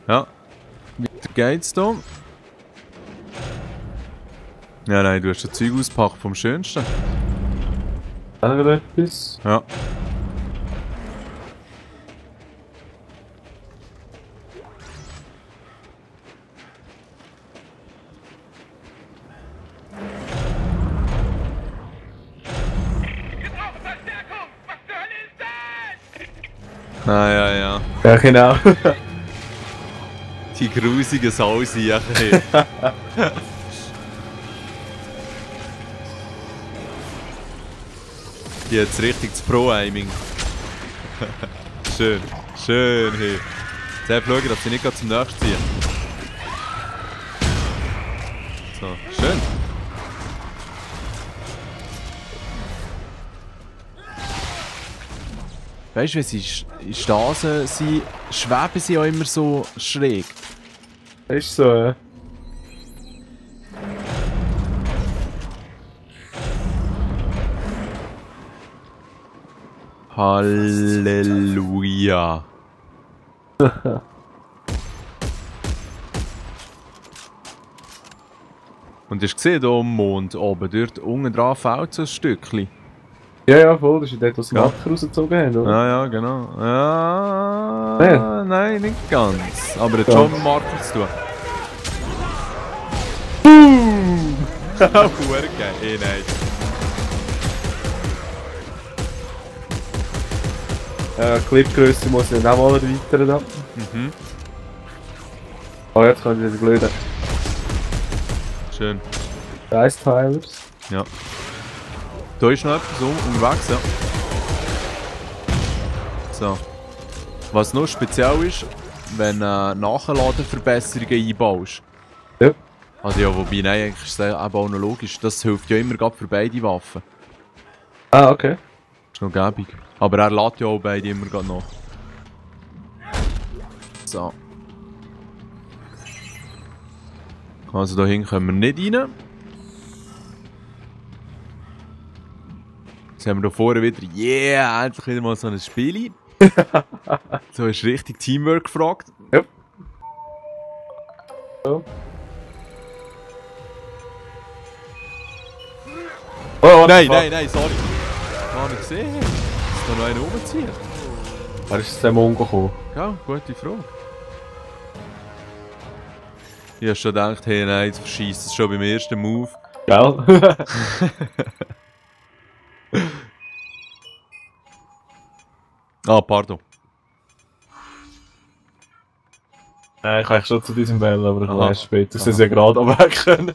Ja. Weiter geht's da. Ja, nein, du hast das Zeug ausgepackt vom Schönsten. Haben wir etwas? Ja. Ah, ja, ja. Ja, genau. Die grusigen Sausiechen. Die hat richtig das Pro-Aiming. Schön, schön. Hey. Jetzt schauen, dass sie nicht gerade zum nächsten ziehen. So, schön. Weißt du, wenn sie in Stasen sind, schweben sie auch immer so schräg. Ist so, ja. Halleluja. Und hast du gesehen, hier am Mond oben, dort unten dran fällt so ein Stückchen. Ja, ja, voll. Das ist dort, wo sie Ja. Wacker rausgezogen haben, oder? Ja, ja, genau. Ja, Ja. nein, nicht ganz. Aber hat schon mit dem Marker zu tun. Boom! Geil. Eh, nein. Ja, Clipgröße muss ich dann auch mal erweitern. Da. Mhm. Oh, jetzt kann ich wieder glühen. Schön. Ice Tilers. Ja. Da ist noch etwas unterwegs, ja. So. Was noch speziell ist, wenn du Nachladenverbesserungen einbaust. Ja. Also ja, wobei, nein, eigentlich ist das eben auch noch logisch. Das hilft ja immer gerade für beide Waffen. Ah, okay. Das ist noch gäbig. Aber er lädt ja auch beide immer gerade noch. So. Also da hinten können wir nicht rein. Jetzt haben wir da vorne wieder, yeah, endlich wieder mal so ein Spiel. So ist richtig Teamwork gefragt. Ja. So. Oh, Nein, nein, nein, sorry. Gar nicht gesehen. Ist da noch einer rumziehen? Wer ist der Mongo gekommen? Ja, gute Frage. Ich hab schon gedacht, hey, nein, jetzt verschießt es schon beim ersten Move. Gell? Ah, pardon. Nein, ich kann eigentlich schon zu diesem wählen, aber ich Aha. weiß später, dass sie es ja gerade abweg können.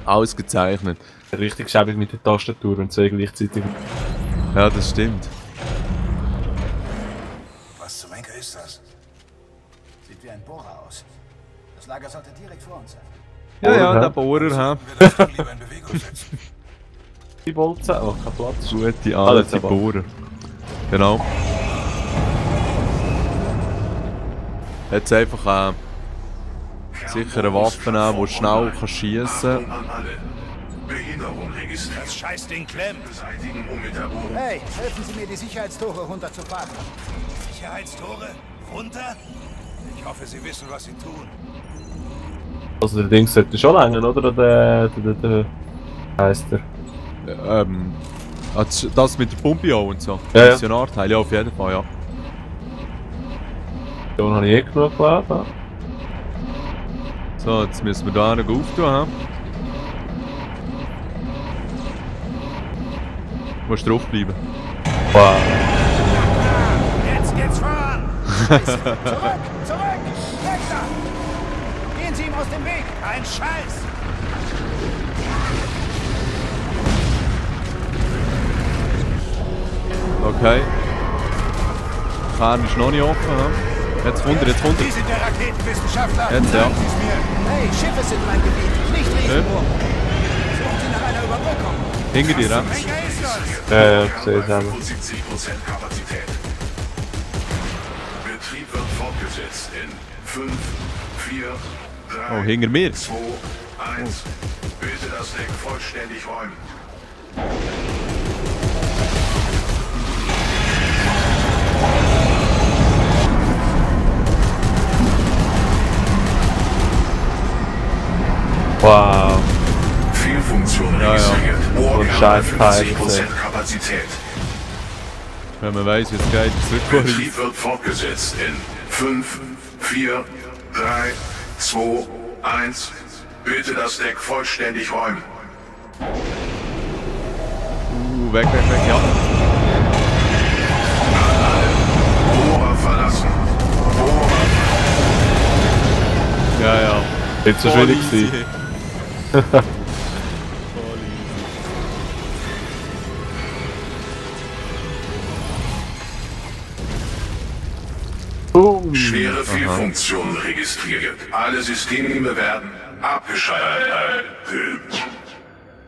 Ausgezeichnet. Richtig schäbig mit der Tastatur und zwei gleichzeitig. Ja, das stimmt. Was zum Henker ist das? Sieht wie ein Bohrer aus. Das Lager sollte direkt vor uns sein. Ja, ja, Bohrer, der Bohrer, hä? Wir das Ding lieber in Bewegung setzen. Die Bolzen, oh, kein Platz. Gute Ah, das ist alte aber- Bohrer. Genau. Jetzt einfach sichere Waffen nehmen, die schnell schiessen kann. An alle. Behinderung registriert. Das Scheißding klemmt. Beseitigen unmittelbar. Hey, helfen Sie mir, die Sicherheitstore runterzufahren. Sicherheitstore? Runter? Ich hoffe, Sie wissen, was Sie tun. Also der Ding sollte schon länger, oder? Der heisst der. Das mit der Pumpe auch und so. Ja, ja. Missionarteil, ja, auf jeden Fall, ja. Den habe ich eh genug geladen. So, jetzt müssen wir da noch auftun, hä? Musst draufbleiben. Wow. Jetzt geht's voran! Zurück! Zurück! Weg da! Gehen Sie ihm aus dem Weg! Ein Scheiß! Okay. Kern ist noch nicht offen, hä? Jetzt kommt er, jetzt kommt Sie er. sind der Raketenwissenschaftler! Jetzt, ja. Sagen Sie's mir! Hey, Schiffe sind mein Gebiet, nicht Riesenburg. Suchen Sie nach einer Überbrückung. Hinter dir, hä? Henker ist das! Ja, ich sehe es auch. 75% Kapazität. Betrieb wird fortgesetzt in 5, 4, 3, Oh, hinter mir. 2, 1. Bitte das Deck vollständig räumen. Wow. Fehlfunktion Ja, ja. registriert. So ein Bohrkammer Scheiß-Teil 50% Kapazität. Wenn man weiss, wie es geht, zurückholen. Betrieb wird fortgesetzt in 5, 4, 3, 2, 1. Bitte das Deck vollständig räumen. Weg, ja. Bohrer verlassen. Bohrer. Ja, ja. Jetzt so schwierig gewesen. Boom. Schwere Fehlfunktion registriert. Alle Systeme werden abgeschaltet.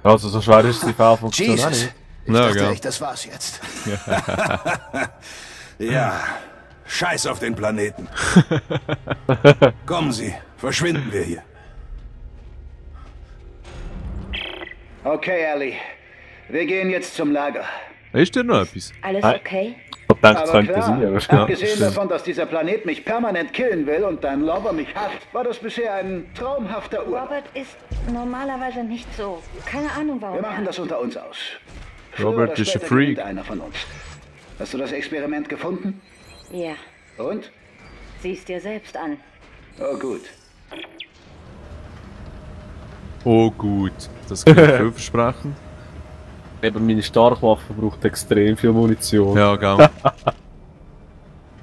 Also so schwer ist die Fehlfunktion auch Jesus. nicht. Ich Ja, dachte gell. echt, das war's jetzt. Ja, scheiß auf den Planeten. Kommen Sie, verschwinden wir hier. Okay, Ellie. Wir gehen jetzt zum Lager. Ist dir noch etwas? Alles Hi. okay? Ich dachte, es Aber könnte klar, sein, aber ja, abgesehen stimmt. davon, dass dieser Planet mich permanent killen will und dein Lover mich hasst, war das bisher ein traumhafter Urlaub. Robert ist normalerweise nicht so. Keine Ahnung warum. Wir machen das unter uns aus. Robert Früher oder ist ein später Freak. gewinnt einer von uns. Hast du das Experiment gefunden? Ja, Und? sieh's dir selbst an. Oh gut. Oh gut, das kann ich viel versprechen. Eben meine Starkwaffe braucht extrem viel Munition. Ja, gell.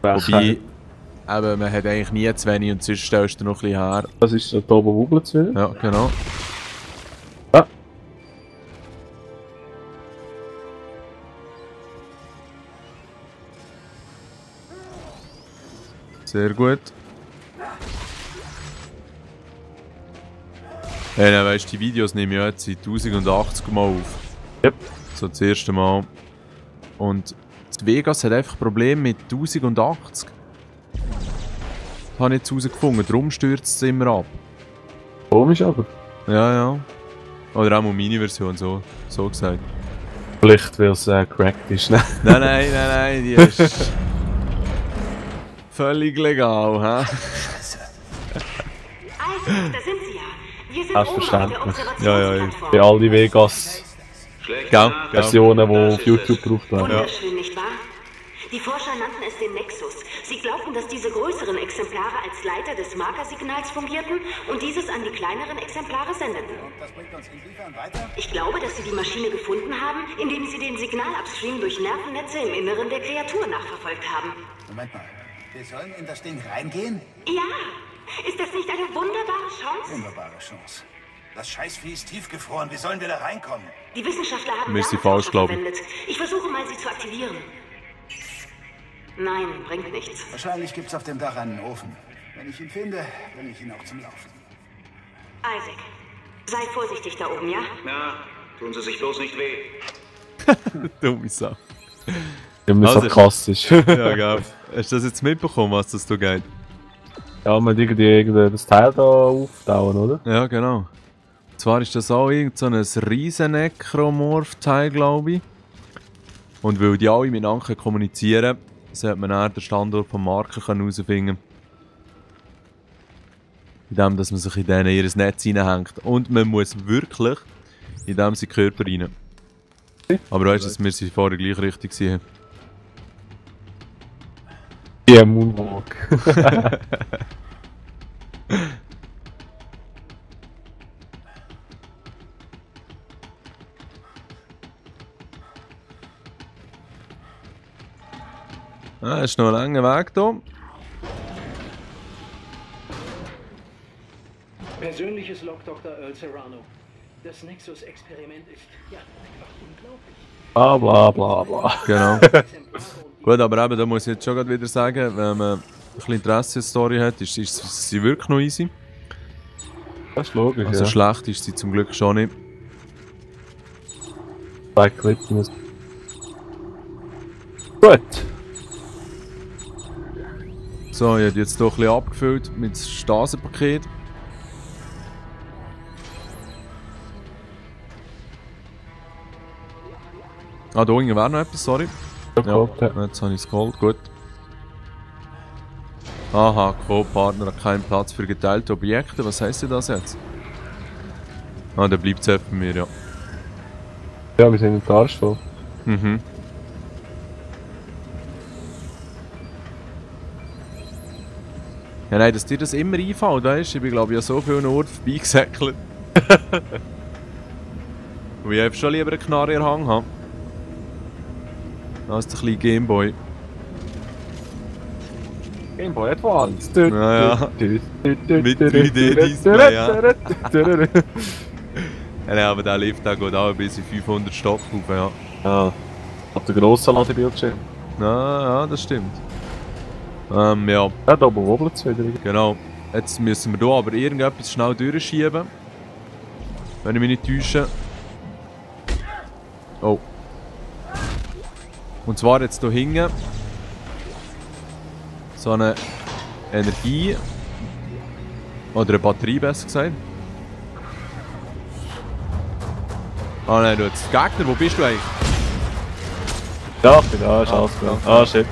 Welche? Wobei, eben, man hat eigentlich nie zu wenig und sonst stellst du noch ein bisschen her. Das ist da oben Wubble zu wieder. Ja, genau. Ah. Sehr gut. Hey, dann weißt du, die Videos nehme ich jetzt seit 1080 Mal auf. Yep. So das erste Mal. Und die Vegas hat einfach Probleme mit 1080. Habe ich jetzt herausgefunden, darum stürzt es immer ab. Komisch aber. Ja, ja. Oder auch mal meine Version, so gesagt. Vielleicht, weil es cracked ist. Ne? Nein, die ist völlig legal, hä? Isaac, da sind Sie ja. Wir sind Selbstverständlich. oben auf der Ja, ja, Observationsplattform. Bei all die Vegas-Versionen, Gell? die auf YouTube gebraucht werden. Wunderschön, nicht wahr? Die Forscher nannten es den Nexus. Sie glaubten, dass diese größeren Exemplare als Leiter des Markersignals fungierten und dieses an die kleineren Exemplare sendeten. Das bringt uns inwiefern weiter? Ich glaube, dass Sie die Maschine gefunden haben, indem Sie den Signalupstream durch Nervennetze im Inneren der Kreatur nachverfolgt haben. Moment mal. Wir sollen in das Ding reingehen? Ja! Ist das nicht eine wunderbare Chance? Wunderbare Chance. Das Scheißvieh ist tiefgefroren. Wie sollen wir da reinkommen? Die Wissenschaftler haben Mir ist sie Wärmetauscher falsch, glaub ich. verwendet. Ich versuche mal, sie zu aktivieren. Nein, bringt nichts. Wahrscheinlich gibt's auf dem Dach einen Ofen. Wenn ich ihn finde, bringe ich ihn auch zum Laufen. Isaac, sei vorsichtig da oben, ja? Ja, tun Sie sich bloß nicht weh. Dumme Sache. Immer Also- sarkastisch. Ja, gell. Hast du das jetzt mitbekommen, was das da geht? Ja, man irgendwie das Teil da auftauen, oder? Ja, genau. Und zwar ist das auch irgend so ein riesen Necromorph-Teil, glaube ich. Und weil die alle miteinander kommunizieren, sollte man dann den Standort vom Marker herausfinden. Indem dass man sich in denen ihr Netz hineinhängt. Und man muss wirklich in dem seinen Körper rein. Aber weißt du, dass wir sie vorher gleich richtig gesehen haben? Die Moonwalk. Ah, ist noch ein langer Weg hier. Persönliches Log Dr. Earl Serrano. Das Nexus-Experiment ist ja einfach unglaublich. Bla bla bla bla. Genau. Exemplare und Gut, aber eben, da muss ich jetzt schon gerade wieder sagen, wenn man ein bisschen Interesse an der Story hat, ist sie wirklich noch easy. Das ist logisch, Also ja. schlecht ist sie zum Glück schon nicht. Zwei Klippen. Gut. So, ich habe jetzt hier ein bisschen abgefüllt mit dem Stasenpaket. Ah, da unten wäre noch etwas, sorry. Ja, Jetzt habe ich es geholt, gut. Aha, Co-Partner hat keinen Platz für geteilte Objekte. Was heisst das jetzt? Ah, der bleibt jetzt bei mir, ja. Ja, wir sind in der Arsch voll. Mhm. Ja, nein, dass dir das immer einfällt, weißt du? Ich bin, glaube ich, an so vielen Orten vorbeigesäckelt. Wo ich einfach schon lieber einen Knarre in der Hand habe. Als der kleine Gameboy. Game Boy Advance. Ja, ja. Mit 3D-Display, ja. Ja, nein, aber der Lift der geht auch bis in 500 Stock rauf, ja. Ja. Ab der grossen Ladebildschirm. Ja, das stimmt. Ja. Ja, da oben wobbelt es wieder. Genau. Jetzt müssen wir hier aber irgendetwas schnell durchschieben. Wenn ich mich nicht täusche. Oh. Und zwar jetzt hier hinten. So eine Energie. Oder eine Batterie besser gesagt. Ah nein, du jetzt Gegner, wo bist du eigentlich? Ja, ich bin da, ist alles gut. Ah, shit.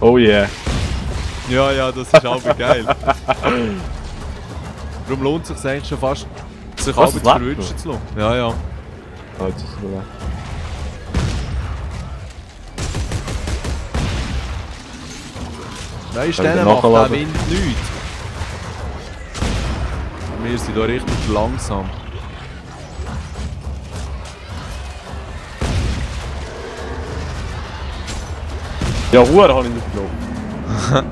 Oh yeah. Ja, ja, das ist aber geil. Darum lohnt es sich eigentlich schon fast, sich Was, abends verwünschen zu lassen. Ja, ja. Ah, jetzt ist es wieder. Weißt du, Kann ich denen macht nachladen? der Wind nichts. Wir sind hier richtig langsam. Ja, Huren habe ich nicht geglaubt.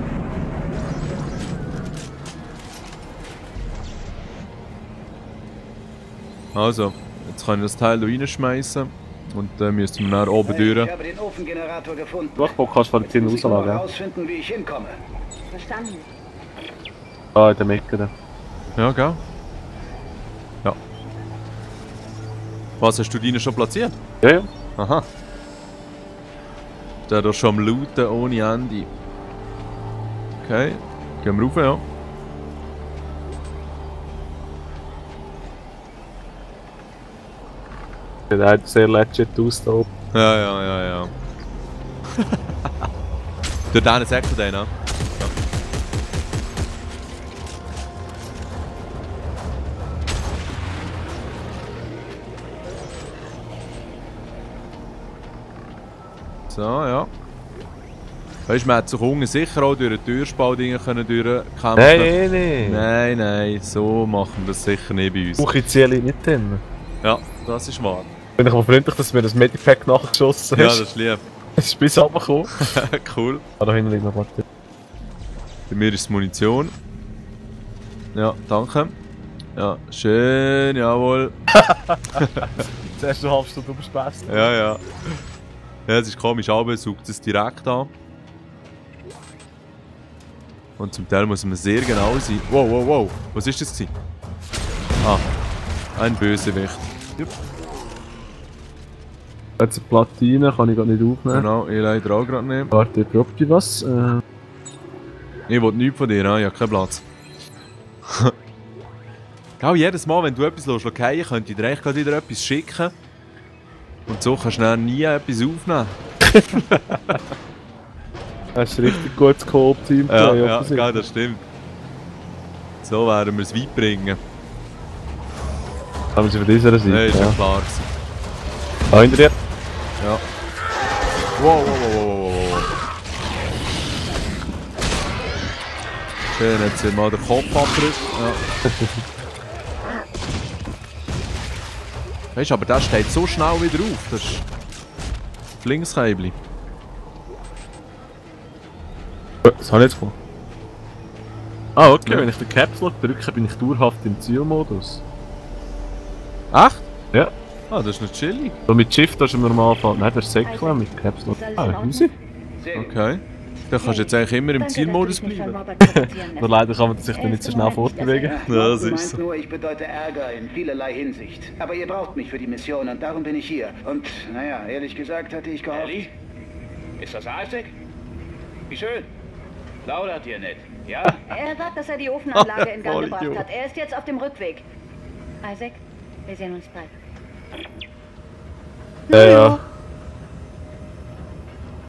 Also, jetzt kann ich das Teil hier reinschmeißen. Und dann müssen wir dann oben durch. Ich habe den Ofengenerator gefunden. Du hast Bock, kannst du von der 10 Jetzt muss ich nur rausladen, ja? herausfinden, wie ich hinkomme. Verstanden. Ah, in der Mecke da. Ja, gell? Ja. Was, hast du deinen schon platziert? Ja, ja. Aha. Der da schon am Looten ohne Ende. Okay, gehen wir rauf, ja. Sieht halt sehr legit aus da oben. Ja. Der Dan ist echt den, ne? So, ja. Weißt du, man hätte sich unten sicher auch durch den Türspalt durchkämpfen. Nein, so machen wir das sicher nicht bei uns. Buchizieli nicht drin. Ja, das ist wahr. Bin ich aber freundlich, dass du mir das Medipack nachgeschossen Ja, hast. das ist lieb. Es ist bis runtergekommen. Cool. Ah, da hinten liegt noch Batterie. Bei mir ist es Munition. Ja, danke. Ja, schön, jawohl. Zuerst eine halbe Stunde überspäßt. Ja, es ist komisch, aber saugt es direkt an. Und zum Teil muss man sehr genau sein. Wow. Was ist das gewesen? Ah, ein Bösewicht. Yep. Jetzt eine Platine, kann ich gerade nicht aufnehmen. Genau, ich leider auch gerade nicht. Warte, droppt die was? Ich will nichts von dir, ich habe keinen Platz. Gell, jedes Mal, wenn du etwas fallen lässt, könnte ich dir echt gerade wieder etwas schicken. Und so kannst du dann nie etwas aufnehmen. Das ist ein richtig gutes Coop-Team. Ja, gell, das stimmt. So werden wir es weit bringen. Haben sie von dieser Seite? Nein, ist ja ja klar gewesen. Ah, hinter dir? Ja. Wow. Schön, jetzt sind mal den Kopf abgedrückt. Ja. Weißt du, aber der steht so schnell wieder auf. Das ist das Linkskabel. Was habe ich jetzt vor? Ah, okay, Ja. wenn ich den Caps Lock drücke, bin ich dauerhaft im Zielmodus. Echt? Ja. Ah, das ist nicht chillig. So mit Shift hast du im Normalfall. Nein, das ist Säckler mit Caps Lock. Ah, easy. Okay. Dann kannst du jetzt eigentlich immer im Zielmodus bleiben. Nur leider kann man sich dann nicht so schnell fortbewegen. Ja, das Du ist meinst so. nur, ich bedeute Ärger in vielerlei Hinsicht. Aber ihr braucht mich für die Mission und darum bin ich hier. Und, naja, ehrlich gesagt hatte ich gehofft... Ellie? Ist das Isaac? Wie schön. Plaudert ihr nicht, ja? Er sagt, dass er die Ofenanlage in Gang Vollidiot. gebracht hat. Er ist jetzt auf dem Rückweg. Isaac, wir sehen uns bald. Ja, ja.